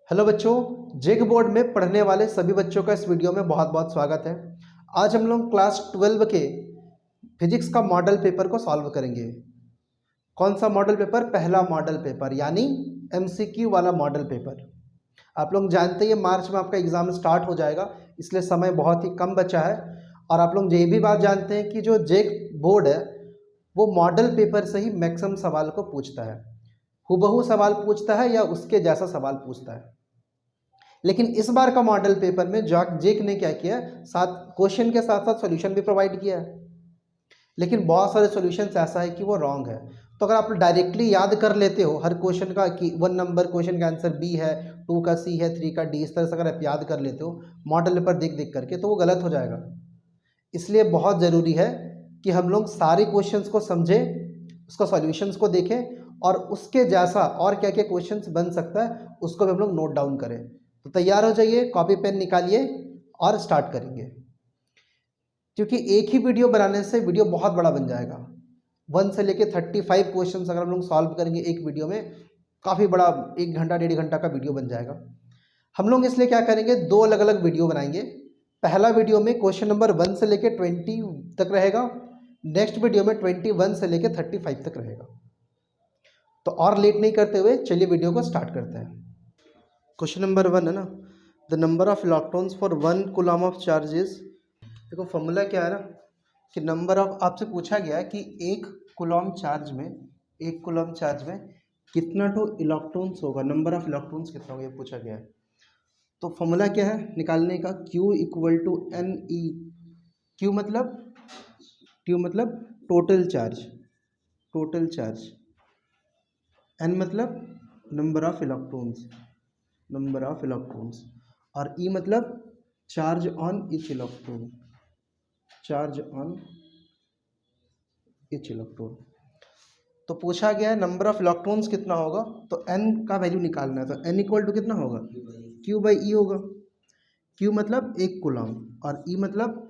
Hello बच्चों, जेक board में पढ़ने वाले सभी बच्चों का इस वीडियो में बहुत बहुत स्वागत है। आज हम लोग क्लास 12 के फिजिक्स का मॉडल पेपर को सॉल्व करेंगे। कौन सा मॉडल पेपर? पहला मॉडल पेपर, यानी एमसीक्यू वाला मॉडल पेपर। आप लोग जानते हैं मार्च में आपका एग्ज़ाम स्टार्ट हो जाएगा, इसलिए समय बहुत ही कम बचा है। और आप लोग ये भी बात जानते हैं कि जो जेक बोर्ड है वो मॉडल पेपर से ही मैक्सिमम सवाल को पूछता है, हूबहू सवाल पूछता है या उसके जैसा सवाल पूछता है। लेकिन इस बार का मॉडल पेपर में जेक ने क्या किया, साथ क्वेश्चन के साथ साथ सॉल्यूशन भी प्रोवाइड किया है। लेकिन बहुत सारे सॉल्यूशंस ऐसा है कि वो रॉन्ग है। तो अगर आप डायरेक्टली याद कर लेते हो हर क्वेश्चन का कि 1 नंबर क्वेश्चन का आंसर बी है, 2 का सी है, 3 का डी, इस तरह से अगर आप याद कर लेते हो मॉडल पेपर देख देख करके, तो वो गलत हो जाएगा। इसलिए बहुत ज़रूरी है कि हम लोग सारे क्वेश्चंस को समझें, उसका सॉल्यूशंस को देखें और उसके जैसा और क्या क्या क्वेश्चंस बन सकता है उसको भी हम लोग नोट डाउन करें। तो तैयार हो जाइए, कॉपी पेन निकालिए और स्टार्ट करेंगे। क्योंकि एक ही वीडियो बनाने से वीडियो बहुत बड़ा बन जाएगा। 1 से लेके 35 क्वेश्चन अगर हम लोग सॉल्व करेंगे एक वीडियो में, काफ़ी बड़ा 1 घंटा 1.5 घंटा का वीडियो बन जाएगा। हम लोग इसलिए क्या करेंगे, 2 अलग अलग वीडियो बनाएंगे। पहला वीडियो में क्वेश्चन नंबर 1 से लेके 20 तक रहेगा, नेक्स्ट वीडियो में 21 से लेके 35 तक रहेगा। तो और लेट नहीं करते हुए चलिए वीडियो को स्टार्ट करते हैं। क्वेश्चन नंबर 1 है ना, the number of electrons for 1 coulomb of charge is. देखो फॉर्मूला क्या है ना कि नंबर ऑफ, आपसे पूछा गया कि एक कूलम चार्ज में कितना टू इलेक्ट्रॉन्स होगा, नंबर ऑफ इलेक्ट्रॉन्स कितना होगा, ये पूछा गया है। तो फॉर्मूला क्या है निकालने का, Q equal to N E. Q मतलब टोटल चार्ज, N मतलब नंबर ऑफ इलेक्ट्रॉन्स, और E मतलब चार्ज ऑन ईच इलेक्ट्रॉन। तो पूछा गया है नंबर ऑफ इलेक्ट्रॉन्स कितना होगा, तो N का वैल्यू निकालना है। तो N इक्वल टू कितना होगा, Q बाई ई होगा। Q मतलब एक कूलम और E मतलब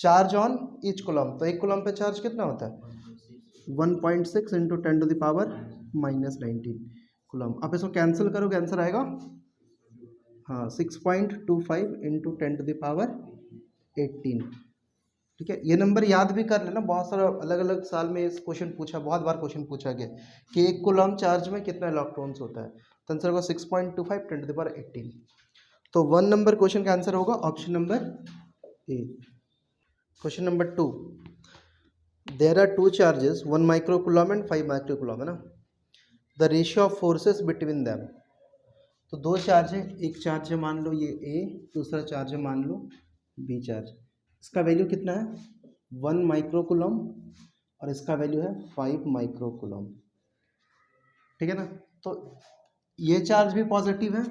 चार्ज ऑन ईच कूलम। तो एक कूलम पे चार्ज कितना होता है, 1.6 into 10 to the power -19 coulomb. आप इसको कैंसिल करोगे आंसर आएगा, हाँ 6.25 इंटू 10 टू द पावर 18। ठीक है, ये नंबर याद भी कर लेना, बहुत सारा अलग अलग साल में इस क्वेश्चन पूछा, बहुत बार क्वेश्चन पूछा गया कि एक कूलम चार्ज में कितना इलेक्ट्रॉन्स होता है। तो आंसर होगा 6.25 10 टू द पावर 18। तो 1 नंबर क्वेश्चन का आंसर होगा option number A. Question number 2, there are 2 charges 1 micro coulomb and 5 micro coulomb, है ना। The ratio of forces between them. तो 2 चार्ज है, एक चार्ज है मान लो ये ए, दूसरा चार्ज है मान लो बी चार्ज। इसका वैल्यू कितना है, 1 माइक्रो कूलम और इसका वैल्यू है 5 माइक्रो कूलम। ठीक है ना। तो ये चार्ज भी पॉजिटिव है,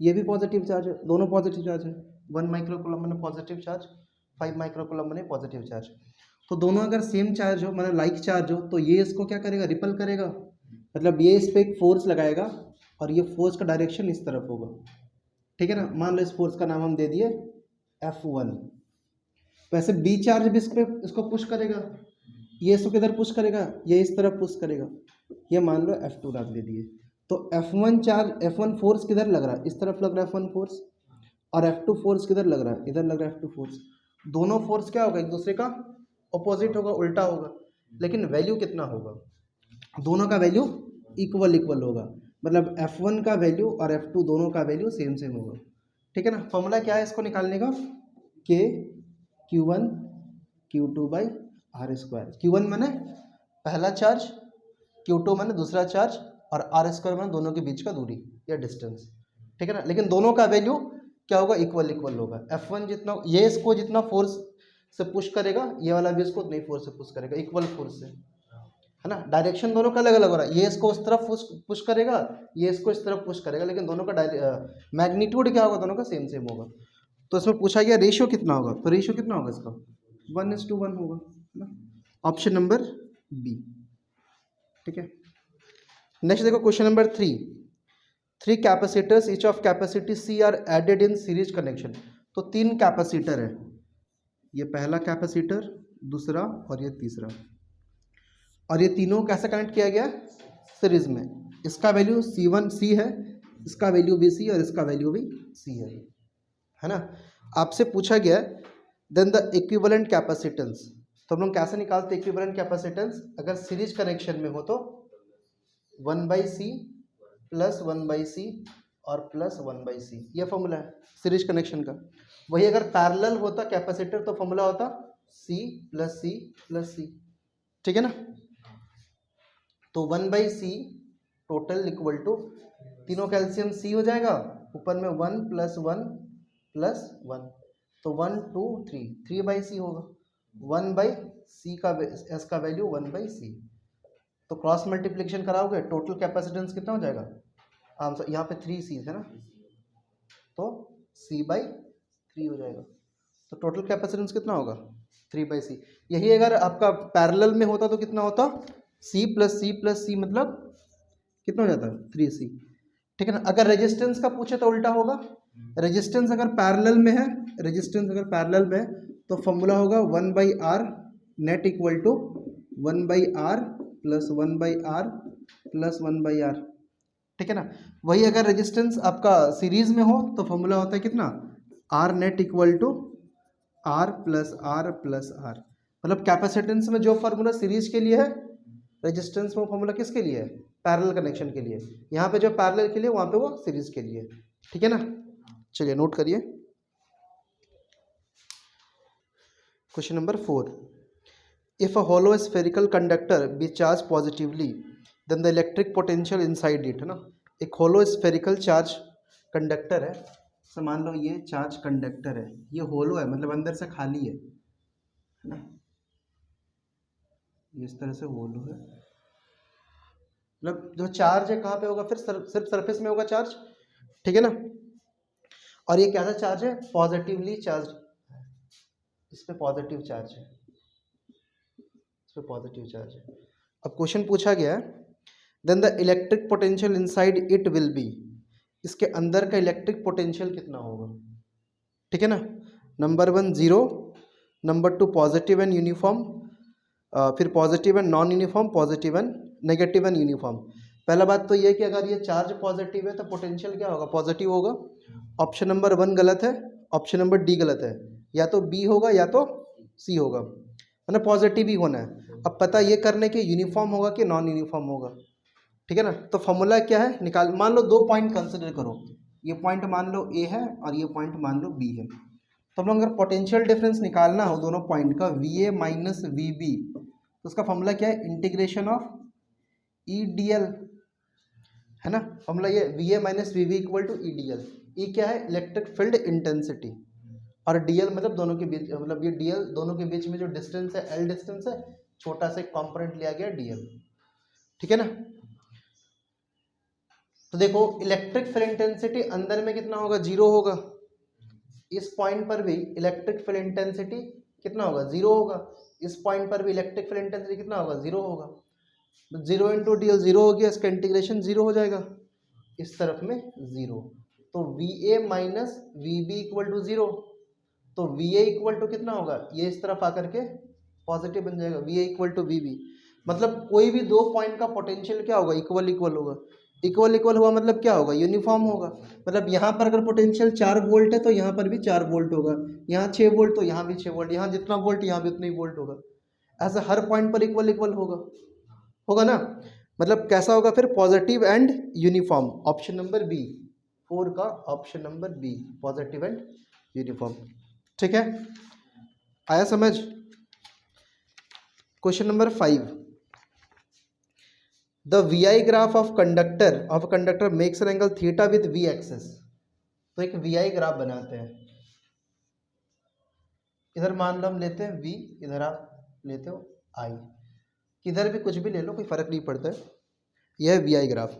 ये भी पॉजिटिव चार्ज है, दोनों पॉजिटिव चार्ज है। 1 माइक्रो कूलम मैंने पॉजिटिव चार्ज, 5 माइक्रो कूलम मैंने पॉजिटिव चार्ज। तो दोनों अगर सेम चार्ज हो, मतलब लाइक चार्ज हो, तो ये इसको क्या करेगा, रिपल करेगा। मतलब ये इस पर एक फोर्स लगाएगा और ये फोर्स का डायरेक्शन इस तरफ होगा। ठीक है ना। मान लो इस फोर्स का नाम हम दे दिए F1। वैसे बी चार्ज भी इसको पुश करेगा, ये इसको किधर पुश करेगा, ये इस तरफ पुश करेगा। ये मान लो F2 नाम दे दिए। तो F1 चार्ज, F1 फोर्स किधर लग रहा है, इस तरफ लग रहा है F1 फोर्स, और F2 फोर्स किधर लग रहा है, इधर लग रहा है F2 फोर्स। दोनों फोर्स क्या होगा, एक दूसरे का ऑपोजिट होगा, उल्टा होगा। लेकिन वैल्यू कितना होगा, दोनों का वैल्यू इक्वल होगा। मतलब F1 का वैल्यू और F2 दोनों का वैल्यू सेम होगा। ठीक है ना। फॉर्मूला क्या है इसको निकालने का, K Q1 Q2 by are square. Q1 मैंने पहला चार्ज, Q2 मैंने दूसरा चार्ज, और आर स्क्वायर मैंने दोनों के बीच का दूरी या डिस्टेंस। ठीक है ना। लेकिन दोनों का वैल्यू क्या होगा, इक्वल होगा। F1 जितना, ये इसको जितना फोर्स से पुश करेगा, ये वाला भी इसको उतनी फोर्स से पुश करेगा, इक्वल फोर्स से, है ना। डायरेक्शन दोनों का अलग अलग हो रहा है, ये इसको उस तरफ पुश करेगा, ये इसको इस तरफ पुश करेगा, लेकिन दोनों का मैग्नीट्यूड क्या होगा, दोनों का सेम होगा। तो इसमें पूछा गया रेशियो कितना होगा, तो रेशियो कितना होगा इसका, 1:1 होगा, है ना। Option number B. ठीक है। नेक्स्ट देखो question number 3 capacitors each of capacity C are added in series connection. तो 3 कैपेसिटर है, ये पहला कैपेसिटर, दूसरा और ये तीसरा, और ये तीनों कैसे कनेक्ट किया गया, सीरीज में। इसका वैल्यू C1 C है, इसका वैल्यू भी सी और इसका वैल्यू भी सी है ना। आपसे पूछा गया देन द इक्विवेलेंट कैपेसिटेंस, तो हम लोग कैसे निकालते हैं इक्विवेलेंट कैपेसिटेंस? अगर सीरीज कनेक्शन में हो तो 1/c प्लस 1/c और प्लस 1/c, ये फॉर्मूला है सीरीज कनेक्शन का। वही अगर पैरेलल होता कैपेसिटर तो फॉर्मूला होता c plus c plus c, ठीक है ना। तो 1/c टोटल इक्वल टू, तीनों कैल्शियम c हो जाएगा, ऊपर में 1 + 1 + 1, तो 1 2 3 3/c होगा। 1/c का s का वैल्यू 1/c, तो क्रॉस मल्टीप्लिकेशन कराओगे टोटल कैपेसिटेंस कितना हो जाएगा? यहाँ पे 3c है ना, तो c/3 हो जाएगा। तो टोटल कैपेसिटेंस कितना होगा? 3/c। यही अगर आपका पैरेलल में होता तो कितना होता? c + c + c मतलब कितना हो जाता? 3c, ठीक है ना। अगर रेजिस्टेंस का पूछे तो उल्टा होगा। रेजिस्टेंस अगर पैरेलल में है, रेजिस्टेंस अगर पैरेलल में है तो फॉर्मूला होगा 1/r net equal to 1/r plus 1/r plus 1/r, ठीक है ना। वही अगर रेजिस्टेंस आपका सीरीज में हो तो फॉर्मूला होता है कितना? r net equal to r plus r plus r। मतलब कैपेसिटेंस में जो फार्मूला सीरीज के लिए है, रेजिस्टेंस में फॉर्मूला किसके लिए है? पैरेलल कनेक्शन के लिए। यहाँ पे जो पैरेलल के लिए वहाँ पे वो सीरीज के लिए, ठीक है ना। चलिए नोट करिए question number 4। If a hollow spherical conductor be charge positively then the electric potential inside it, है ना। एक होलो स्फेरिकल चार्ज कंडक्टर है, तो मान लो ये चार्ज कंडक्टर है, ये होलो है मतलब अंदर से खाली है ना, इस तरह से होलो है। मतलब जो चार्ज है कहाँ पे होगा? फिर सिर्फ सरफेस में होगा चार्ज, ठीक है ना। और ये कैसा चार्ज है? पॉजिटिवली चार्ज, इस पे पॉजिटिव चार्ज है, इस पे पॉजिटिव चार्ज है। अब क्वेश्चन पूछा गया है then the electric potential inside it will be, इसके अंदर का इलेक्ट्रिक पोटेंशियल कितना होगा, ठीक है ना। Number 1 0, number 2 positive and uniform, फिर positive and non uniform, positive and negative and uniform. पहला बात तो ये कि अगर ये चार्ज पॉजिटिव है तो पोटेंशियल क्या होगा? पॉजिटिव होगा। ऑप्शन नंबर 1 गलत है, ऑप्शन नंबर डी गलत है, या तो बी होगा या तो सी होगा, मतलब पॉजिटिव ही होना है। अब पता ये करने के यूनिफॉर्म होगा कि नॉन यूनिफॉर्म होगा, ठीक है ना। तो फॉर्मूला क्या है? निकाल, मान लो 2 पॉइंट कंसिडर करो, ये पॉइंट मान लो ए है और ये पॉइंट मान लो बी है। तो हम लोग अगर पोटेंशियल डिफरेंस निकालना हो दोनों पॉइंट का, V A minus V B, तो उसका फॉर्मूला क्या है? Integration of E D L, है ना। फॉर्मूला ये V A minus V B equal to E D L. E क्या है? इलेक्ट्रिक फील्ड इंटेंसिटी, और डी एल मतलब दोनों के बीच, मतलब ये डी एल दोनों के बीच में जो डिस्टेंस है एल डिस्टेंस है, छोटा सा एक कॉम्पोनेंट लिया गया डी एल, ठीक है ना। तो देखो इलेक्ट्रिक फील्ड इंटेंसिटी अंदर में कितना होगा? 0 होगा। इस पॉइंट पर भी इलेक्ट्रिक फील्ड इंटेंसिटी कितना होगा? 0 होगा। इस पॉइंट पर भी इलेक्ट्रिक फील्ड इंटेंसिटी कितना होगा? 0 होगा। 0 इंटू डी एल 0 हो गया, इसका इंटीग्रेशन 0 हो जाएगा, इस तरफ में 0, तो V A minus V B equal to 0, तो वी ए इक्वल टू कितना होगा? ये इस तरफ आकर के पॉजिटिव बन जाएगा, V A equal to V B. मतलब कोई भी 2 पॉइंट का पोटेंशियल क्या होगा? इक्वल इक्वल होगा। इक्वल इक्वल हुआ मतलब क्या होगा? यूनिफॉर्म होगा। मतलब यहाँ पर अगर पोटेंशियल 4 वोल्ट है तो यहाँ पर भी 4 वोल्ट होगा, यहाँ 6 वोल्ट तो यहाँ भी 6 वोल्ट, यहाँ जितना वोल्ट यहाँ भी उतना ही वोल्ट होगा। ऐसा हर पॉइंट पर इक्वल इक्वल होगा ना। मतलब कैसा होगा फिर? Positive and uniform. Option number B, 4 का option number B, positive and uniform, ठीक है। आया समझ? Question number 5, the V I graph of conductor makes an angle theta with V axes. तो एक वी आई ग्राफ बनाते हैं, इधर मान लो हम लेते हैं वी, इधर आप लेते हो आई, किधर भी कुछ भी ले लो कोई फर्क नहीं पड़ता है। यह है V I graph.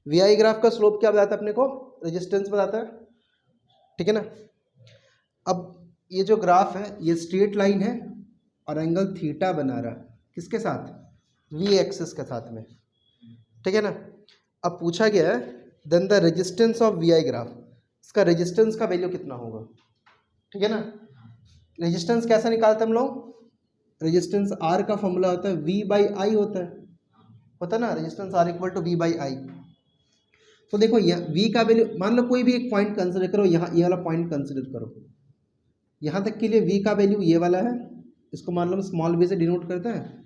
V I graph का स्लोप क्या बताता है अपने को? रेजिस्टेंस बताता है, ठीक है ना। अब ये जो ग्राफ है ये स्ट्रेट लाइन है और एंगल थीटा बना रहा है, किसके साथ? वी एक्सिस के साथ में, ठीक है ना। अब पूछा गया है then the resistance of V I graph, इसका रेजिस्टेंस का वैल्यू कितना होगा, ठीक है ना। रेजिस्टेंस कैसे निकालते हम लोग? रेजिस्टेंस आर का फॉर्मूला होता है वी बाई आई होता है ना, resistance R equal to V by I. तो देखो यह v का वैल्यू, मान लो कोई भी एक पॉइंट कंसिडर करो, यहाँ ये वाला पॉइंट कंसिडर करो, यहाँ तक के लिए v का वैल्यू ये वाला है, इसको मान लो हम स्मॉल v से डिनोट करते हैं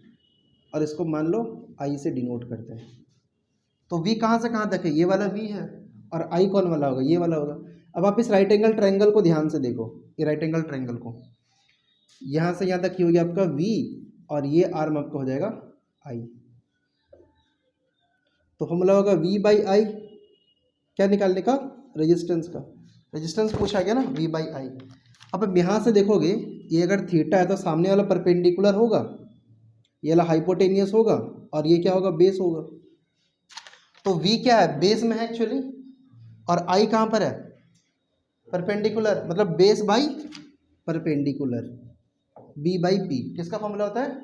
और इसको मान लो i से डिनोट करते हैं। तो v कहाँ से कहाँ तक है, ये वाला v है, और i कौन वाला होगा, ये वाला होगा। अब आप इस राइट एंगल ट्रायंगल को ध्यान से देखो, ये राइट एंगल ट्रायंगल को, यहाँ से यहाँ तक की होगी आपका v और ये आर्म आपका हो जाएगा i। तो फॉर्मूला होगा v बाई आई, क्या निकालने का, रेजिस्टेंस का। रेजिस्टेंस पूछा गया ना, v बाई आई। अब यहाँ से देखोगे, ये अगर थीटा है तो सामने वाला परपेंडिकुलर होगा, ये वाला हाइपोटेनियस होगा, और ये क्या होगा, बेस होगा। तो v क्या है, बेस में है एक्चुअली, और i कहाँ पर है, परपेंडिकुलर, मतलब base by perpendicular, b by p। किसका फॉर्मूला होता है,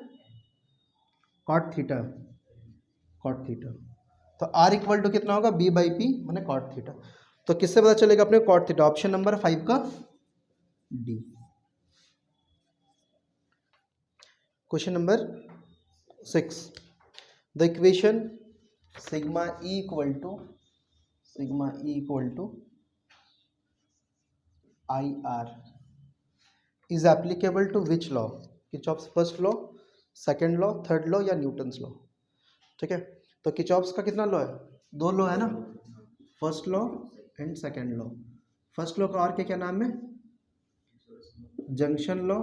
कॉट थीटा, कॉट थीटा। तो r इक्वल टू कितना होगा, b बाई पी मैंने कॉट थीटा। तो किससे पता चलेगा अपने, कॉट थीटा। ऑप्शन नंबर 5 का D. Question number 6, the equation sigma E equal to I R is applicable to which law, Kirchhoff's first law, second law, third law या Newton's law. ठीक है, तो किर्चॉफ्स का कितना लॉ है, 2 law है ना, first law and second law. First law का और क्या क्या नाम है, जंक्शन लॉ,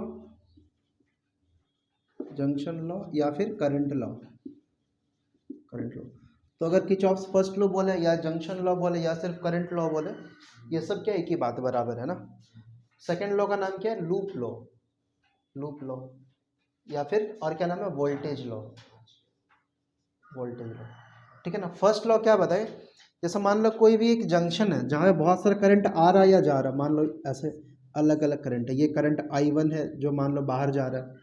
या फिर करंट लॉ, करंट लॉ। तो अगर किर्चॉफ्स फर्स्ट लॉ बोले या जंक्शन लॉ बोले या सिर्फ करंट लॉ बोले, ये सब क्या एक ही बात बराबर है ना। सेकेंड लॉ का नाम क्या है, लूप लॉ, लूप लॉ, या फिर और क्या नाम है, वोल्टेज लॉ, वोल्टेज लॉ। ठीक है ना। फर्स्ट लॉ क्या बताए, जैसे मान लो कोई भी एक जंक्शन है जहाँ पे बहुत सारा करंट आ रहा है या जा रहा है, मान लो ऐसे अलग अलग करंट है, ये करंट I1 है जो मान लो बाहर जा रहा है,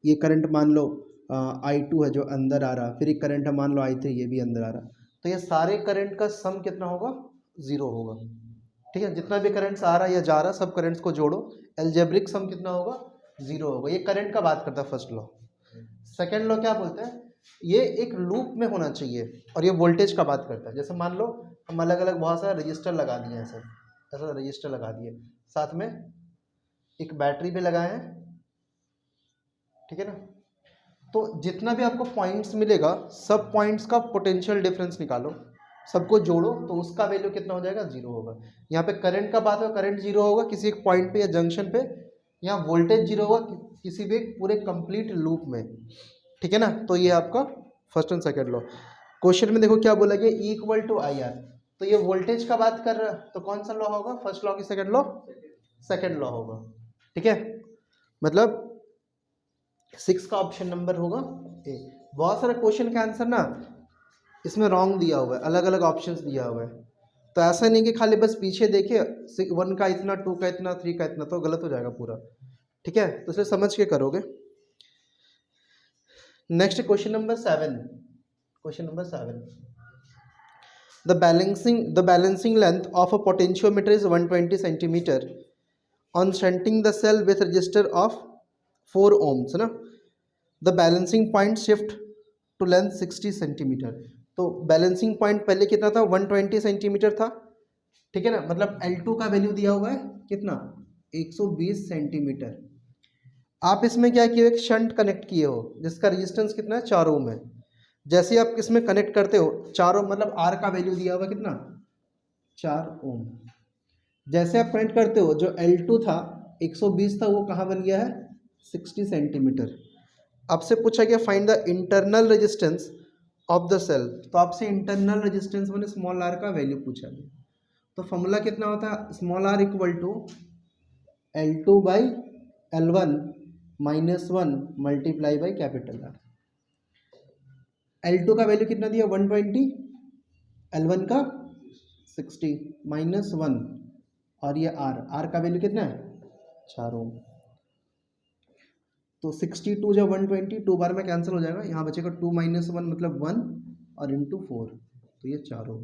ये करंट मान लो I2 है जो अंदर आ रहा है, फिर एक करंट है मान लो I3, ये भी अंदर आ रहा है। तो ये सारे करंट का सम कितना होगा, 0 होगा। ठीक है, जितना भी करंट्स आ रहा है या जा रहा है, सब करंट्स को जोड़ो, एल्जेब्रिक सम कितना होगा, 0 होगा। ये करंट का बात करता है फर्स्ट लॉ। सेकेंड लॉ क्या बोलते हैं, ये एक लूप में होना चाहिए, और ये वोल्टेज का बात करता है। जैसे मान लो हम अलग अलग बहुत सारे रजिस्टर लगा दिए, ऐसे ऐसा रजिस्टर लगा दिए, साथ में एक बैटरी भी लगाए हैं, ठीक है ना। तो जितना भी आपको पॉइंट्स मिलेगा, सब पॉइंट्स का पोटेंशियल डिफरेंस निकालो, सबको जोड़ो, तो उसका वैल्यू कितना हो जाएगा, 0 होगा। यहाँ पे करंट का बात है, करंट 0 होगा किसी एक पॉइंट पे या जंक्शन पे, यहाँ वोल्टेज 0 होगा किसी भी पूरे कंप्लीट लूप में। ठीक है ना। तो ये आपका first and second law. Question में देखो क्या बोला गया, E equal to I R, तो ये वोल्टेज का बात कर रहा है, तो कौन सा लॉ होगा, फर्स्ट लॉ की सेकेंड लॉ, सेकेंड लॉ होगा। ठीक है, मतलब 6 का ऑप्शन नंबर होगा ए। बहुत सारे क्वेश्चन का आंसर ना इसमें रॉन्ग दिया हुआ है, अलग अलग ऑप्शंस दिया हुआ है। तो ऐसा नहीं कि खाली बस पीछे देखे 1 का इतना, 2 का इतना, 3 का इतना, तो गलत हो जाएगा पूरा। ठीक है, तो इसे समझ के करोगे। Next question number 7, question number 7, the balancing length of a potentiometer is 120 centimeter on shunting the cell with resistor of 4 ohms ना। the balancing point shift to length 60 centimeter। तो बैलेंसिंग पॉइंट पहले कितना था, 120 सेंटीमीटर था। ठीक है ना, मतलब L2 का वैल्यू दिया हुआ है कितना, 120 सेंटीमीटर। आप इसमें क्या किए, एक शंट कनेक्ट किए हो जिसका रेजिस्टेंस कितना है, 4 ओम है। जैसे आप इसमें कनेक्ट करते हो 4 ओम, मतलब R का वैल्यू दिया हुआ कितना, 4 ओम। जैसे आप कनेक्ट करते हो, जो L2 था 120 था, वो कहाँ बन गया है, 60 सेंटीमीटर। आपसे पूछा गया find the internal resistance of the cell, तो आपसे इंटरनल रेजिस्टेंस मैंने स्मॉल r का वैल्यू पूछा गया। तो फॉर्मूला कितना होता है, small r equal to L2 by L1 -1 multiply by capital R। L2 का वैल्यू कितना दिया, 120, L1 का 60 -1, और ये R का वैल्यू कितना है, 4 ओम। तो 62 जब 120, 2 बार में कैंसिल हो जाएगा, यहाँ बचेगा 2 - 1 मतलब 1 और इंटू 4, तो ये 4 ओम।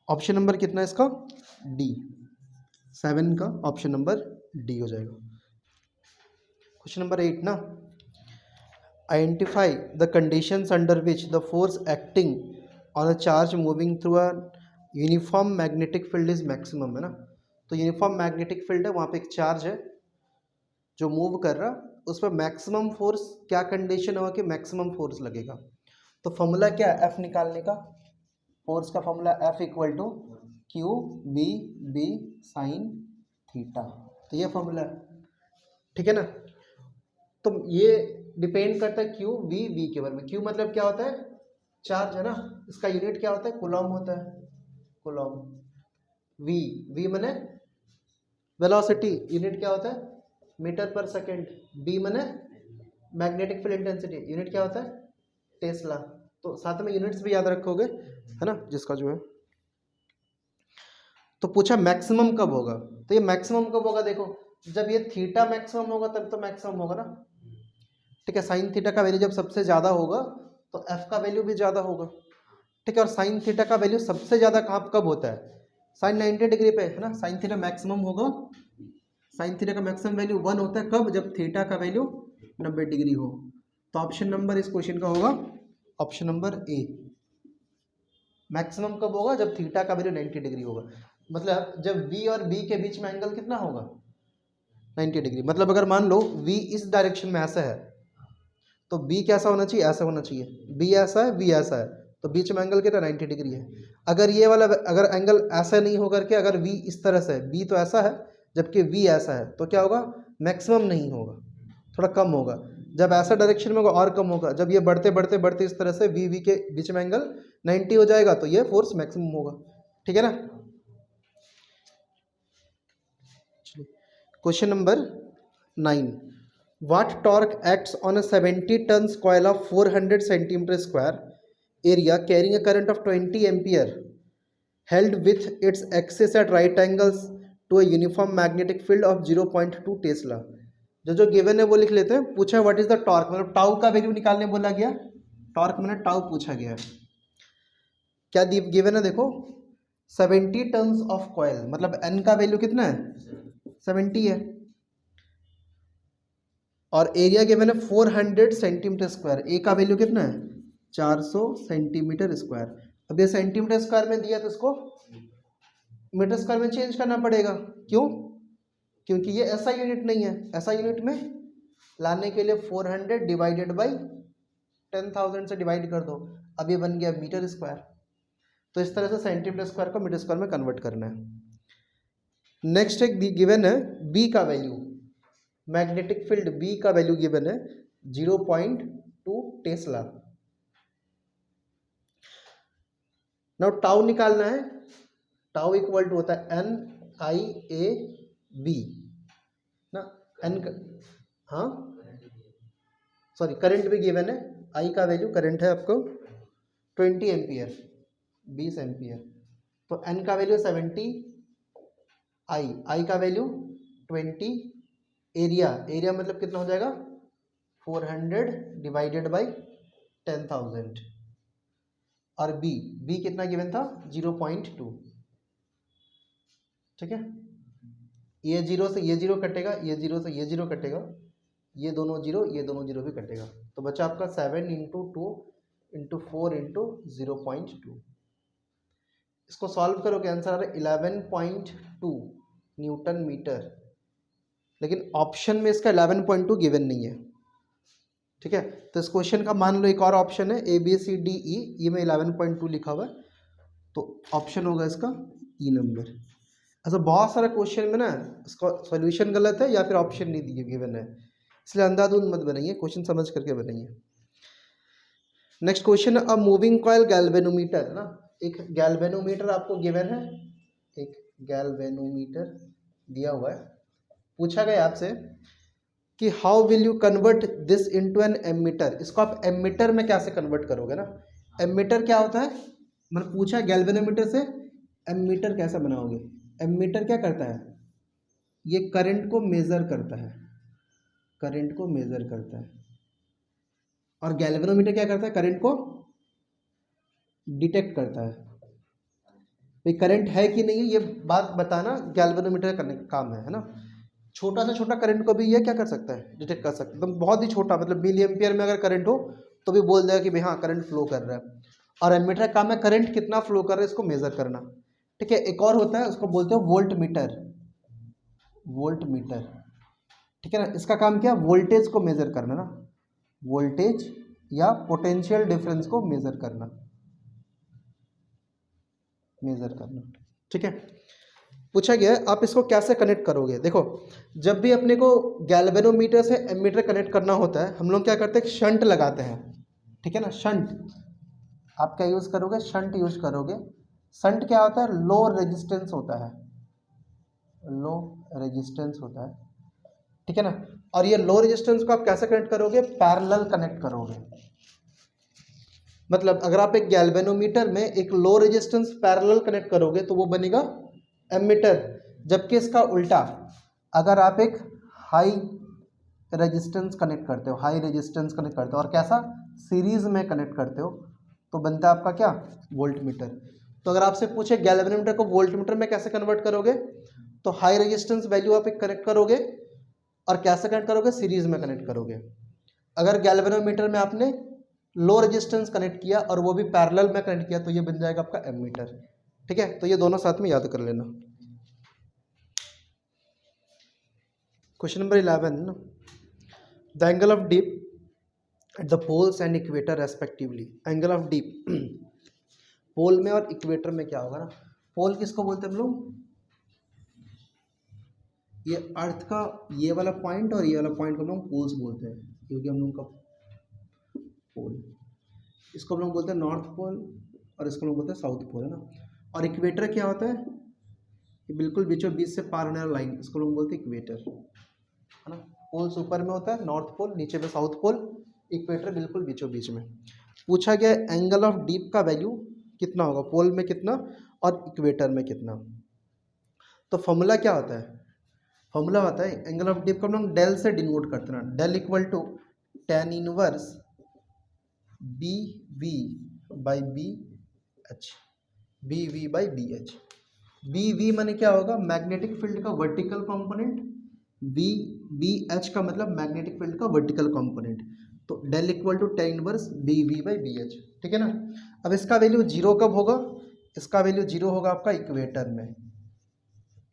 ऑप्शन नंबर कितना है इसका, डी, 7 का ऑप्शन नंबर डी हो जाएगा। क्वेश्चन नंबर 8 ना, identify the conditions under which the force acting on a charge moving through a uniform magnetic field is maximum, है ना। तो यूनिफॉर्म मैग्नेटिक फील्ड है, वहाँ पे एक चार्ज है जो मूव कर रहा, उस पर मैक्सिमम फोर्स क्या कंडीशन होगा कि मैक्सिमम फोर्स लगेगा। तो फॉर्मूला क्या है एफ निकालने का, फोर्स का formula F equal to Q B B sine theta. तो ये फॉर्मूला है, ठीक है ना। तो ये डिपेंड करता है क्यू वी वी के बारे में। क्यू मतलब क्या होता है, चार्ज है ना, इसका यूनिट क्या होता है, कूलॉम होता है, कूलॉम। वी वी माने वेलोसिटी, यूनिट क्या होता है, मीटर पर सेकेंड। बी माने मैग्नेटिक फील्ड इंटेंसिटी, यूनिट क्या होता है, टेस्ला। तो साथ में यूनिट्स भी याद रखोगे, है ना, जिसका जो है। तो पूछा मैक्सिमम कब होगा, तो ये मैक्सिमम कब होगा, देखो जब ये थीटा मैक्सिमम होगा तब तो मैक्सिमम होगा ना, ठीक है। साइन थीटा का वैल्यू जब सबसे ज़्यादा होगा तो एफ का वैल्यू भी ज़्यादा होगा, ठीक है। और साइन थीटा का वैल्यू सबसे ज़्यादा कहाँ कब होता है, साइन 90 डिग्री पे, है ना। साइन थीटा मैक्सिमम होगा, साइन थीटा का मैक्सिमम वैल्यू 1 होता है कब, जब थीटा का वैल्यू 90 डिग्री हो। तो ऑप्शन नंबर इस क्वेश्चन का होगा ऑप्शन नंबर ए। मैक्सिमम कब होगा, जब थीटा का वैल्यू 90 डिग्री होगा। मतलब जब v और b के बीच में एंगल कितना होगा, 90 डिग्री। मतलब अगर मान लो v इस डायरेक्शन में ऐसा है तो b कैसा होना चाहिए, ऐसा होना चाहिए। b ऐसा है, v ऐसा है, तो बीच में एंगल कितना 90 डिग्री है। अगर ये वाला अगर एंगल ऐसा नहीं हो करके अगर v इस तरह से है, b तो ऐसा है जबकि v ऐसा है, तो क्या होगा, मैक्सिमम नहीं होगा, थोड़ा कम होगा। जब ऐसा डायरेक्शन में होगा और कम होगा। जब ये बढ़ते बढ़ते बढ़ते इस तरह से v के बीच में एंगल 90 हो जाएगा तो ये फोर्स मैक्सिमम होगा, ठीक है ना। Question number 9, what torque acts on a 70 tons coil of 400 centimeter square area carrying a current of 20 ampere held with its axis at right angles to a uniform magnetic field of 0.2 Tesla. जो given है वो लिख लेते हैं। पूछा what is the torque, मतलब tau का value निकालने बोला गया, टॉर्क मैंने टाउ पूछा गया है। क्या गिवन है, देखो 70 टन्स ऑफ कॉइल, मतलब एन का वैल्यू कितना है, 70 है, और एरिया गिवन है 400 सेंटीमीटर स्क्वायर। ए का वैल्यू कितना है, 400 सेंटीमीटर स्क्वायर। अब ये सेंटीमीटर स्क्वायर में दिया तो इसको मीटर स्क्वायर में चेंज करना पड़ेगा। क्यों, क्योंकि ये ऐसा यूनिट नहीं है, ऐसा यूनिट में लाने के लिए 400 डिवाइडेड बाई 10,000 से डिवाइड कर दो, अब ये बन गया मीटर स्क्वायर। तो इस तरह से सेंटीमीटर स्क्वायर को मीटर स्क्वायर में कन्वर्ट करना है। नेक्स्ट एक गिवन है बी का वैल्यू, मैग्नेटिक फील्ड बी का वैल्यू गिवन है 0.2 टेस्ला। नाउ टाउ निकालना है, टाउ इक्वल टू होता है एन आई ए बी ना, एन हाँ सॉरी करंट भी गिवन है, आई का वैल्यू करंट है आपको 20 एम्पियर 20 एम्पियर, तो एन का वैल्यू 70, आई का वैल्यू 20, एरिया मतलब कितना हो जाएगा 400 डिवाइडेड बाई 10,000, और बी कितना गिवन था 0.2, ठीक है। ये जीरो से ये जीरो कटेगा, ये जीरो से ये जीरो कटेगा, ये दोनों जीरो भी कटेगा, तो बचा आपका 7 इंटू 2 इंटू 4 इंटू 0.2। इसको सॉल्व करोगे आंसर आ रहा है 11.2 न्यूटन मीटर, लेकिन ऑप्शन में इसका 11.2 गिवन नहीं है, ठीक है। तो इस क्वेश्चन का मान लो एक और ऑप्शन है A B C D E, ये में 11.2 लिखा हुआ है, तो ऑप्शन होगा इसका ई नंबर। ऐसा बहुत सारा क्वेश्चन में ना इसका सॉल्यूशन गलत है या फिर ऑप्शन नहीं दिए गिवन है, इसलिए अंधाधुंध मत बनाइए, क्वेश्चन समझ करके बनाइए। नेक्स्ट क्वेश्चन है अ मूविंग कॉइल गैल्वेनोमीटर, ना एक गैल्वेनोमीटर आपको गिवन है, एक गैल्वेनोमीटर दिया हुआ है। पूछा गया आपसे कि how will you convert this into an ammeter, इसको आप एमीटर में कैसे कन्वर्ट करोगे ना। एमीटर क्या होता है, मैंने पूछा गैल्वेनोमीटर से एमीटर कैसे बनाओगे। एमीटर क्या करता है, ये करंट को मेज़र करता है, करंट को मेज़र करता है, और गैल्वेनोमीटर क्या करता है, करंट को डिटेक्ट करता है। भाई करंट है कि नहीं है ये बात बताना गैल्वेनोमीटर करने का काम है ना। छोटा से छोटा करंट को भी ये क्या कर सकता है, डिटेक्ट कर सकता है, एकदम बहुत ही छोटा, मतलब मिली एम्पियर में अगर करंट हो तो भी बोल देगा कि भाई हाँ करंट फ्लो कर रहा है। और एमीटर का काम है करंट कितना फ्लो कर रहा है इसको मेजर करना। ठीक है, एक और होता है उसको बोलते हैं वोल्ट मीटर, वोल्ट मीटर। ठीक है ना, इसका काम क्या है, वोल्टेज को मेजर करना ना, वोल्टेज या पोटेंशियल डिफरेंस को मेजर करना, मेजर करना। ठीक है, पूछा गया है आप इसको कैसे कनेक्ट करोगे। देखो, जब भी अपने को गैल्वेनोमीटर से एमीटर कनेक्ट करना होता है हम लोग क्या करते हैं, शंट लगाते हैं। ठीक है ना, शंट आप क्या यूज़ करोगे, शंट यूज करोगे। शंट क्या होता है, लो रेजिस्टेंस होता है, लो रेजिस्टेंस होता है। ठीक है ना, और ये लो रेजिस्टेंस को आप कैसे कनेक्ट करोगे, पैरेलल कनेक्ट करोगे। मतलब अगर आप एक गैल्वेनोमीटर में एक लो रेजिस्टेंस पैरेलल कनेक्ट करोगे तो वो बनेगा एमीटर, जबकि इसका उल्टा अगर आप एक हाई रेजिस्टेंस कनेक्ट करते हो, हाई रेजिस्टेंस कनेक्ट करते हो और कैसा, सीरीज में कनेक्ट करते हो, तो बनता है आपका क्या, वोल्ट मीटर। तो अगर आपसे पूछे गैल्वेनोमीटर को वोल्ट मीटर में कैसे कन्वर्ट करोगे, तो हाई रेजिस्टेंस वैल्यू आप एक कनेक्ट करोगे और कैसे कनेक्ट करोगे, सीरीज में कनेक्ट करोगे। अगर गैल्वेनोमीटर में आपने लो रेजिस्टेंस कनेक्ट किया और वो भी पैरेलल में कनेक्ट किया तो ये बन जाएगा आपका एमीटर। ठीक है, तो ये दोनों साथ में याद कर लेना। क्वेश्चन नंबर 11 ना, the angle of dip at the poles and equator respectively. Angle of dip pole में और इक्वेटर में क्या होगा ना, पोल किसको बोलते हैं हम लोग, ये अर्थ का ये वाला पॉइंट और ये वाला पॉइंट को हम लोग पोल्स बोलते हैं, क्योंकि हम लोग का पोल, इसको हम लोग बोलते हैं नॉर्थ पोल और इसको हम लोग बोलते हैं साउथ पोल, है ना। और इक्वेटर क्या होता है, ये बिल्कुल बीचों बीच से पार होने वाला लाइन, इसको लोग बोलते हैं इक्वेटर, है ना। पोल्स ऊपर में होता है नॉर्थ पोल, नीचे में साउथ पोल, इक्वेटर बिल्कुल बीचों बीच में। पूछा गया एंगल ऑफ डीप का वैल्यू कितना होगा, पोल में कितना और इक्वेटर में कितना। तो फॉर्मूला क्या होता है, फॉर्मूला होता है एंगल ऑफ डीप को हम लोग डेल से डिनोट करते हैं ना, del equal to tan inverse B V by B H, B V by B H. B V माने क्या होगा, मैग्नेटिक फील्ड का vertical component, B B H का मतलब मैग्नेटिक फील्ड का वर्टिकल कंपोनेंट। तो del equal to tan inverse B V by B H. ठीक है ना, अब इसका वैल्यू जीरो कब होगा, इसका वैल्यू जीरो होगा आपका इक्वेटर में,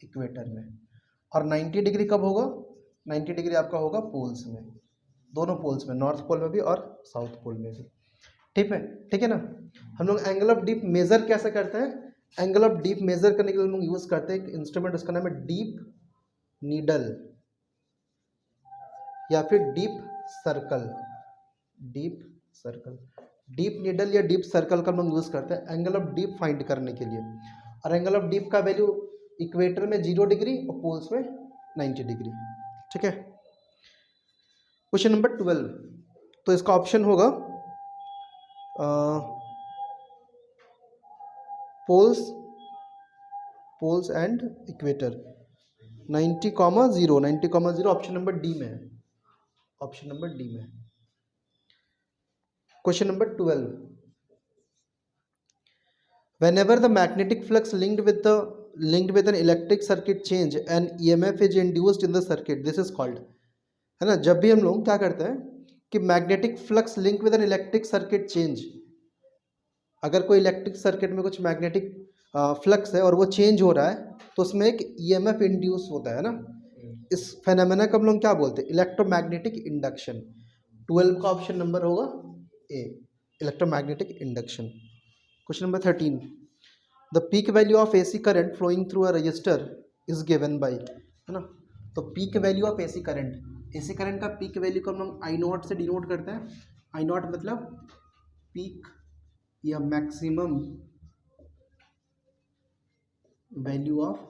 इक्वेटर में। और 90 डिग्री कब होगा, 90 डिग्री आपका होगा पोल्स में, दोनों पोल्स में, नॉर्थ पोल में भी और साउथ पोल में भी। ठीक है, ठीक है ना। हम लोग एंगल ऑफ डीप मेजर कैसे करते हैं, एंगल ऑफ डीप मेजर करने के लिए हम लोग यूज करते हैं एक इंस्ट्रूमेंट, उसका नाम है डीप नीडल या फिर deep circle, deep circle, deep needle या डीप सर्कल का हम लोग यूज करते हैं एंगल ऑफ डीप फाइंड करने के लिए। और एंगल ऑफ डीप का वैल्यू इक्वेटर में 0 डिग्री और पोल्स में 90 डिग्री। ठीक है, क्वेश्चन नंबर 12, तो इसका ऑप्शन होगा poles, poles and equator 90,0, 90,0 option number D में है, ऑप्शन नंबर डी में। Question number 12, whenever the magnetic flux linked with an electric circuit change and EMF is induced in the circuit, this is called, है ना। जब भी हम लोग क्या करते हैं कि magnetic flux link with an electric circuit change, अगर कोई इलेक्ट्रिक सर्किट में कुछ मैग्नेटिक फ्लक्स है और वो चेंज हो रहा है तो उसमें एक EMF इंड्यूस होता है ना, इस फेनोमेना को हम लोग क्या बोलते हैं, इलेक्ट्रोमैग्नेटिक इंडक्शन। 12 का ऑप्शन नंबर होगा A, electromagnetic induction. Question number 13, the peak value of AC current flowing through a resistor is given by, है ना। तो peak value of AC current, AC current का पीक वैल्यू को हम लोग I naught से denote करते हैं। आई नॉट मतलब पीक या maximum value of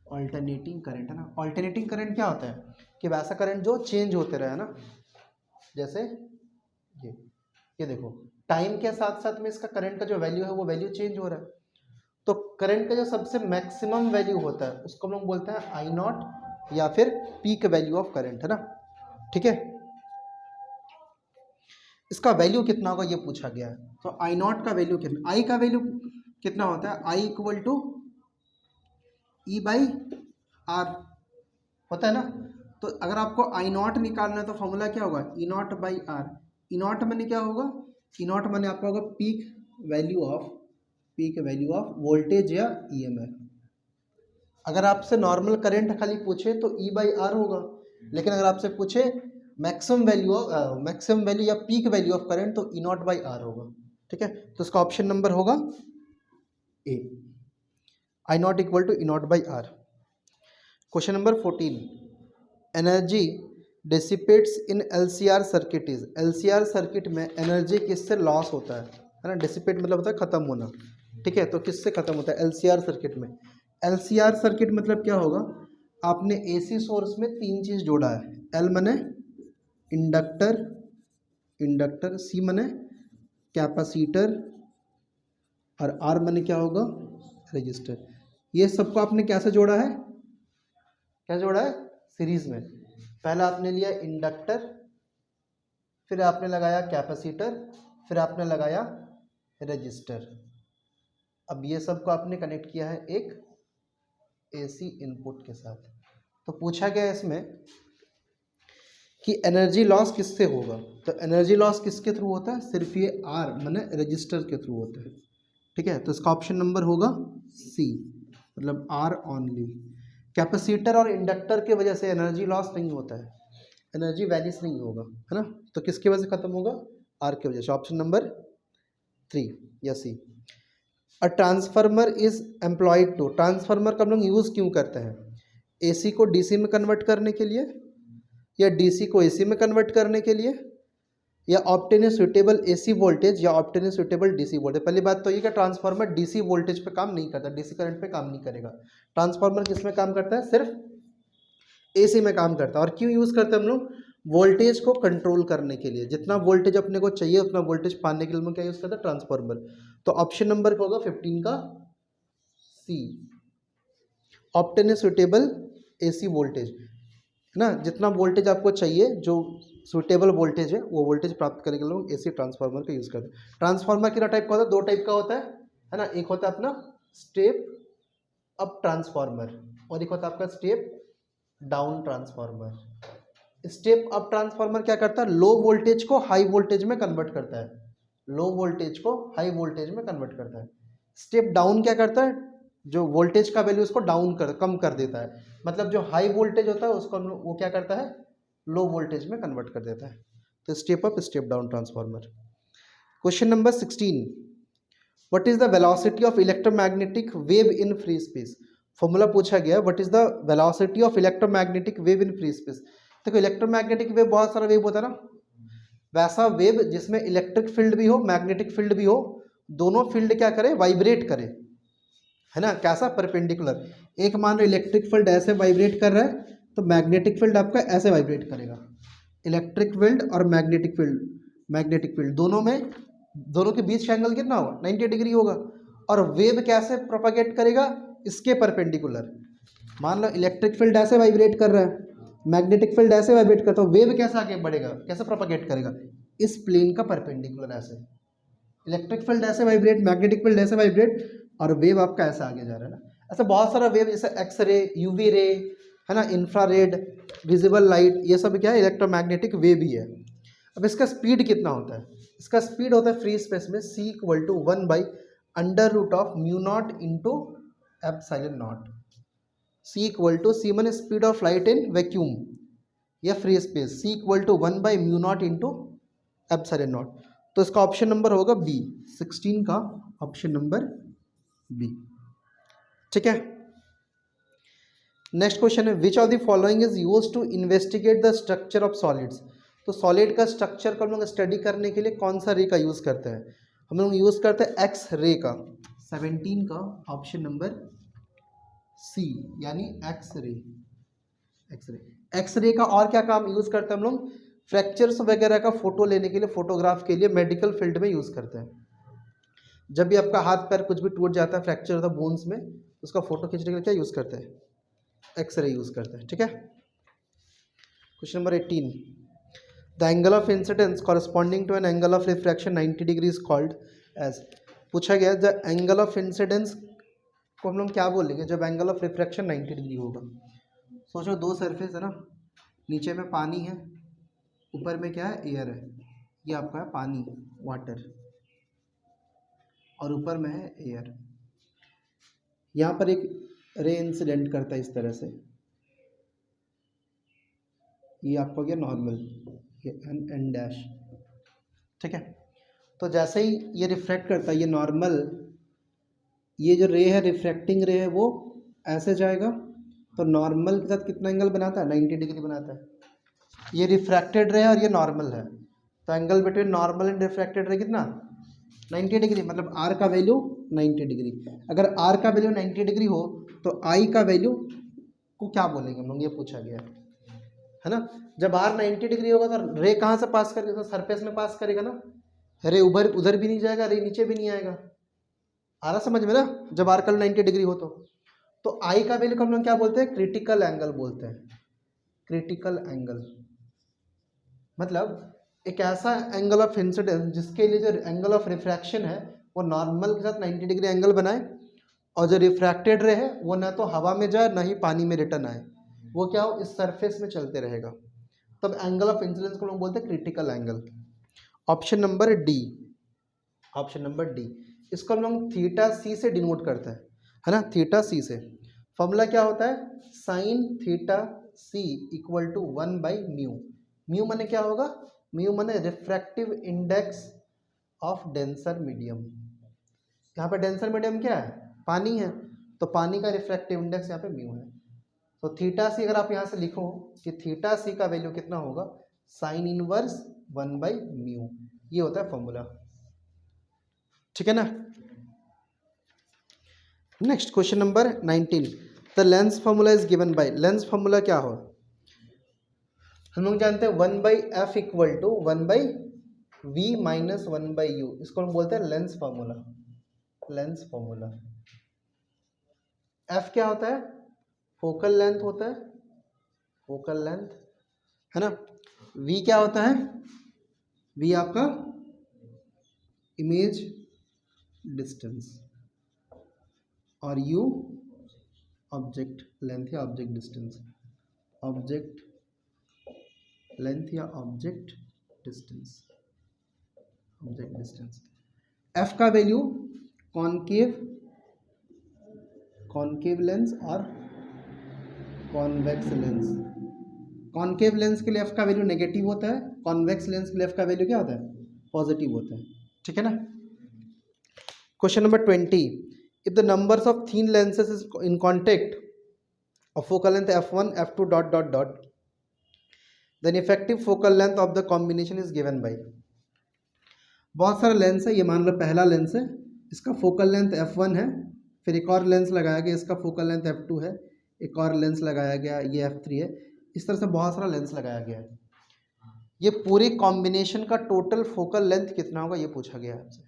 alternating current, है ना। ऑल्टरनेटिंग करंट क्या होता है कि वैसा करंट जो चेंज होते रहे, है ना। जैसे ये देखो, टाइम के साथ साथ में इसका करंट का जो वैल्यू है वो वैल्यू चेंज हो रहा है। तो करंट का जो सबसे मैक्सिमम वैल्यू होता है उसको हम लोग बोलते हैं आई नॉट या फिर पीक वैल्यू ऑफ करंट, है ना। ठीक है, इसका वैल्यू कितना होगा ये पूछा गया है। तो आई नॉट का वैल्यू कितना, आई का वैल्यू कितना होता है, I equal to E by R होता है ना। तो अगर आपको आई नॉट निकालना है तो फॉर्मूला क्या होगा, E naught by R. E naught मैंने क्या होगा, ई नॉट माने आपका होगा पीक वैल्यू ऑफ वोल्टेज या ईएमएफ। अगर आपसे नॉर्मल करंट खाली पूछे तो ई बाई आर होगा, लेकिन अगर आपसे पूछे मैक्सिमम वैल्यू या पीक वैल्यू ऑफ करंट तो ई नॉट बाई आर होगा। ठीक है, तो इसका ऑप्शन नंबर होगा A, I naught equal to E naught by R. Question number 14, energy dissipates in LCR circuit is, LCR circuit में एनर्जी किससे लॉस होता है ना, डिसिपेट मतलब होता है खत्म होना। ठीक है, तो किससे खत्म होता है एलसीआर सर्किट में? एलसीआर सर्किट मतलब क्या होगा, आपने एसी सोर्स में तीन चीज जोड़ा है, एल मने इंडक्टर, सी मने कैपेसिटर और आर मने क्या होगा रजिस्टर। ये सबको आपने कैसे जोड़ा है, क्या जोड़ा है सीरीज में। पहला आपने लिया इंडक्टर, फिर आपने लगाया कैपेसिटर, फिर आपने लगाया रजिस्टर। अब ये सबको आपने कनेक्ट किया है एक एसी इनपुट के साथ। तो पूछा गया इसमें कि एनर्जी लॉस किससे होगा, तो एनर्जी लॉस किसके थ्रू होता है, सिर्फ ये आर माने रजिस्टर के थ्रू होता है। ठीक है, तो इसका ऑप्शन नंबर होगा सी, मतलब आर ओनली। कैपेसिटर और इंडक्टर की वजह से एनर्जी लॉस नहीं होता है, एनर्जी वैनिश नहीं होगा, है ना। तो किसकी वजह से खत्म होगा, आर की वजह से। ऑप्शन नंबर 3 या C. A transformer is employed to, transformer का हम लोग यूज़ क्यों करते हैं, एसी को डीसी में कन्वर्ट करने के लिए, या डीसी को एसी में कन्वर्ट करने के लिए, या obtain a suitable AC voltage या obtain a suitable DC voltage. पहली बात तो ये कि ट्रांसफार्मर डीसी वोल्टेज पे काम नहीं करता, डीसी करंट पे काम नहीं करेगा। ट्रांसफार्मर किस में काम करता है, सिर्फ एसी में काम करता है। और क्यों यूज़ करते हैं हम लोग, वोल्टेज को कंट्रोल करने के लिए, जितना वोल्टेज अपने को चाहिए उतना वोल्टेज पाने के लिए हम लोग क्या यूज़ करते हैं, ट्रांसफार्मर। तो ऑप्शन नंबर क्या होगा 15 का C, obtain a suitable AC voltage, है ना। जितना वोल्टेज आपको चाहिए, जो सुटेबल वोल्टेज है, वो वोल्टेज प्राप्त करने के लिए लोग एसी ट्रांसफार्मर का यूज़ करते हैं। ट्रांसफार्मर कितना टाइप का होता है, दो टाइप का होता है ना। एक होता है अपना स्टेप अप ट्रांसफार्मर और एक होता है आपका step down transformer. Step up transformer क्या करता है, लो वोल्टेज को हाई वोल्टेज में कन्वर्ट करता है, लो वोल्टेज को हाई वोल्टेज में कन्वर्ट करता है। स्टेप डाउन क्या करता है, जो वोल्टेज का वैल्यू उसको कम कर देता है, मतलब जो हाई वोल्टेज होता है उसको वो क्या करता है, लो वोल्टेज में कन्वर्ट कर देता है। तो step up step down transformer. Question number 16, what is the velocity of electromagnetic wave in free space. Formula पूछा गया, what is the velocity of electromagnetic wave in free space. देखो electromagnetic wave बहुत सारा wave होता है ना, वैसा wave जिसमें इलेक्ट्रिक फील्ड भी हो मैग्नेटिक फील्ड भी हो, दोनों फील्ड क्या करे, वाइब्रेट करे, है ना। कैसा, परपेंडिकुलर। एक मान लो इलेक्ट्रिक फील्ड ऐसे वाइब्रेट कर रहा है तो मैग्नेटिक फील्ड आपका ऐसे वाइब्रेट करेगा। इलेक्ट्रिक फील्ड और मैग्नेटिक फील्ड दोनों के बीच का एंगल कितना होगा, 90 डिग्री होगा। और वेव कैसे प्रोपागेट करेगा, इसके परपेंडिकुलर। मान लो इलेक्ट्रिक फील्ड ऐसे वाइब्रेट कर रहा है, मैग्नेटिक फील्ड ऐसे वाइब्रेट करता है, वेव कैसे आगे बढ़ेगा, कैसे प्रोपागेट करेगा, इस प्लेन का परपेंडिकुलर ऐसे। इलेक्ट्रिक फील्ड ऐसे वाइब्रेट, मैग्नेटिक फील्ड ऐसे वाइब्रेट, और वेव आपका ऐसा आगे जा रहा है ना। ऐसे बहुत सारा वेव, जैसे एक्सरे, यूवी रे, है ना, इंफ्रारेड, विजिबल लाइट, ये सब क्या है, इलेक्ट्रोमैग्नेटिक वेव ही है। अब इसका स्पीड कितना होता है, इसका स्पीड होता है फ्री स्पेस में c = 1/√μ0 into epsilon naught. c माने speed of light in vacuum या free space, c = 1/μ0 into epsilon naught. तो इसका ऑप्शन नंबर होगा बी, 16 का ऑप्शन नंबर बी। ठीक है, नेक्स्ट क्वेश्चन है, which of the following is used to investigate the structure of solids. तो solid का स्ट्रक्चर को हम लोग स्टडी करने के लिए कौन सा रे का यूज़ करते हैं, हम लोग यूज़ करते हैं एक्स रे का। 17 का ऑप्शन नंबर सी, यानी एक्स रे का। और क्या काम यूज़ करते हैं हम लोग, फ्रैक्चर्स वगैरह का फोटो लेने के लिए, फोटोग्राफ के लिए, मेडिकल फील्ड में यूज़ करते हैं। जब भी आपका हाथ पैर कुछ भी टूट जाता है, फ्रैक्चर होता है बोन्स में, उसका फोटो खींचने के लिए क्या यूज़ करते हैं, एक्सरे यूज़ करते हैं। ठीक है, question number 18, the angle of incidence corresponding to an angle of refraction 90 degree is called as. पूछा गया द एंगल ऑफ इंसिडेंस को हम लोग क्या बोलेंगे जब एंगल ऑफ रिफ्रैक्शन 90 डिग्री होगा। सोचो दो सरफेस है ना, नीचे में पानी है, ऊपर में क्या है, एयर है, ये आपका है पानी, वाटर, और ऊपर में है एयर। यहाँ पर एक रे इंसिडेंट करता है इस तरह से, ये आपका हो गया नॉर्मल, ये एन डैश, ठीक है। तो जैसे ही ये रिफ्रैक्ट करता है, ये नॉर्मल, ये जो रे है रिफ्रैक्टिंग रे है वो ऐसे जाएगा, तो नॉर्मल के साथ कितना एंगल बनाता है, 90 डिग्री बनाता है। ये रिफ्रैक्टेड रे है और ये नॉर्मल है, तो angle between normal and refracted रे कितना, 90 डिग्री, मतलब आर का वैल्यू 90 डिग्री। अगर आर का वैल्यू 90 डिग्री हो तो आई का वैल्यू को क्या बोलेंगे हम लोग, ये पूछा गया है ना। जब आर 90 डिग्री होगा तो रे कहाँ से पास करेगा, तो सरफेस में पास करेगा ना, रे उधर भी नहीं जाएगा, रे नीचे भी नहीं आएगा, आ रहा समझ में ना। जब आर का 90 डिग्री हो तो आई का वैल्यू हम लोग क्या बोलते हैं, क्रिटिकल एंगल बोलते हैं। क्रिटिकल एंगल मतलब एक ऐसा एंगल ऑफ इंसिडेंस जिसके लिए जो एंगल ऑफ रिफ्रैक्शन है वो नॉर्मल के साथ 90 डिग्री एंगल बनाए, और जो रिफ्रैक्टेड रे है वो ना तो हवा में जाए ना ही पानी में रिटर्न आए, वो क्या हो, इस सरफेस में चलते रहेगा, तब एंगल ऑफ इंसिडेंस को हम बोलते हैं critical angle. Option number D, option number D, इसको हम लोग थीटा सी से डिनोट करते हैं, है ना, थीटा सी से। फॉर्मूला क्या होता है, sine theta C equal to 1/μ। Mu माने क्या होगा, म्यू माने refractive index of denser medium. यहाँ पे डेंसर मीडियम क्या है, पानी है, तो पानी का रिफ्रैक्टिव इंडेक्स यहाँ पे म्यू है। तो थीटा सी अगर आप यहाँ से लिखो कि थीटा सी का वैल्यू कितना होगा, साइन इनवर्स 1/μ, ये होता है फॉर्मूला, ठीक है ना। Next question number 19, the lens formula is given bye, lens formula क्या हो, हम लोग जानते हैं 1/f equal to 1/v minus 1/u, इसको हम बोलते हैं lens formula. Lens formula, f क्या होता है, फोकल लेंथ होता है, फोकल लेंथ, है ना। v क्या होता है, v आपका इमेज डिस्टेंस, और u ऑब्जेक्ट लेंथ या ऑब्जेक्ट डिस्टेंस, ऑब्जेक्ट लेंथ या object distance, object distance. f का वैल्यू कॉनकेव, कॉनकेव लेंस और कॉन्वेक्स लेंस। कॉनकेव लेंस के लिए f का वैल्यू नेगेटिव होता है, कॉन्वेक्स लेंस के लिए f का वैल्यू क्या होता है, पॉजिटिव होता है, ठीक है ना। Question number 20, if the numbers of thin lenses is in contact of focal length f1 f2 dot dot dot, then effective focal length of the combination is given by. बहुत सारा लेंस है, ये मान लो पहला लेंस है, इसका focal length f1 है, फिर एक और लेंस लगाया गया, इसका फोकल लेंथ f2 है, एक और लेंस लगाया गया, ये f3 है, इस तरह से बहुत सारा लेंस लगाया गया है। ये पूरे कॉम्बिनेशन का टोटल फोकल लेंथ कितना होगा, ये पूछा गया है आपसे।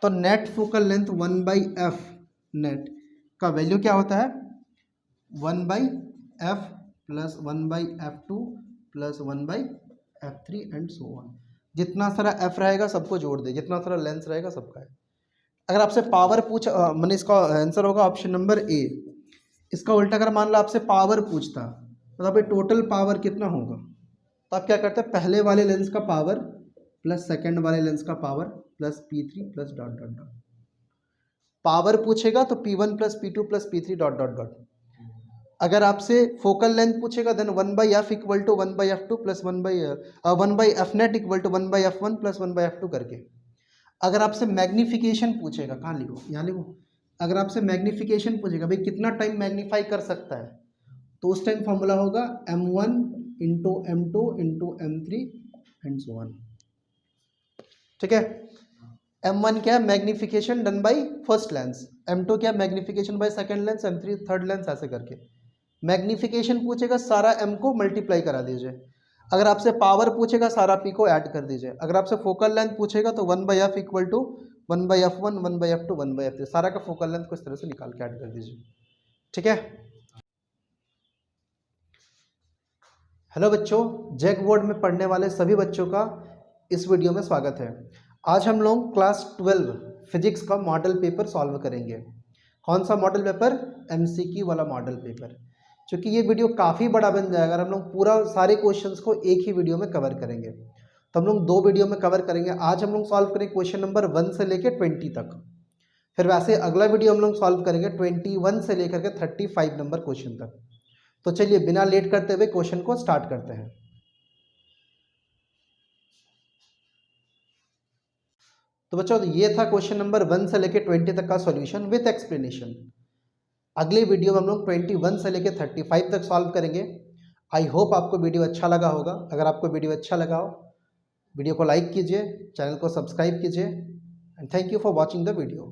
तो net focal length 1/f net का वैल्यू क्या होता है, 1/f plus 1/f2 plus 1/f3 and so on. जितना सारा f रहेगा सबको जोड़ दे, जितना सारा लेंस रहेगा सबका है। अगर आपसे पावर पूछ मैंने इसका आंसर होगा ऑप्शन नंबर ए। इसका उल्टा अगर मान लो आपसे पावर पूछता, मतलब टोटल पावर कितना होगा, तो आप क्या करते हैं, पहले वाले लेंस का पावर प्लस सेकंड वाले लेंस का power plus P3 plus dot dot dot. Power पूछेगा तो P1 plus P2 plus P3 dot dot dot. अगर आपसे फोकल लेंथ पूछेगा then 1/f equal to 1/f2 plus 1/f net equal to 1/f1 plus 1/f2 करके। अगर आपसे magnification पूछेगा, कहाँ लिखो, यहाँ लिखो, अगर आपसे मैग्नीफिकेशन पूछेगा भाई कितना टाइम मैग्नीफाई कर सकता है, तो उस टाइम फॉर्मूला होगा m1 into m2 into m3 and so on, ठीक है। m1 क्या है, magnification done by first lens, m2 क्या है, magnification by second lens, m3 third lens, ऐसे करके। मैग्नीफिकेशन पूछेगा सारा m को मल्टीप्लाई करा दीजिए, अगर आपसे पावर पूछेगा सारा p को ऐड कर दीजिए, अगर आपसे फोकल लेंथ पूछेगा तो 1/f equal to 1/f1 1/f2 1/f3, सारा का फोकल लेंथ को इस तरह से निकाल के ऐड कर दीजिए, ठीक है। हेलो बच्चों, जैक बोर्ड में पढ़ने वाले सभी बच्चों का इस वीडियो में स्वागत है। आज हम लोग क्लास 12 फिजिक्स का मॉडल पेपर सॉल्व करेंगे। कौन सा मॉडल पेपर, MCQ वाला मॉडल पेपर। क्योंकि ये वीडियो काफ़ी बड़ा बन जाएगा, हम लोग पूरा सारे क्वेश्चंस को एक ही वीडियो में कवर करेंगे। तो हम लोग 2 वीडियो में कवर करेंगे। आज हम लोग सॉल्व करेंगे क्वेश्चन नंबर 1 से लेकर 20 तक, फिर वैसे अगला वीडियो हम लोग सॉल्व करेंगे 21 से लेकर के 35 नंबर क्वेश्चन तक। तो चलिए बिना लेट करते हुए क्वेश्चन को स्टार्ट करते हैं। तो बच्चों ये था क्वेश्चन नंबर 1 से लेकर 20 तक का सॉल्यूशन विद एक्सप्लेनेशन। अगले वीडियो में हम लोग 21 से लेकर 35 तक सॉल्व करेंगे। आई होप आपको वीडियो अच्छा लगा होगा। अगर आपको वीडियो अच्छा लगा हो, वीडियो को लाइक कीजिए, चैनल को सब्सक्राइब कीजिए, and thank you for watching the video.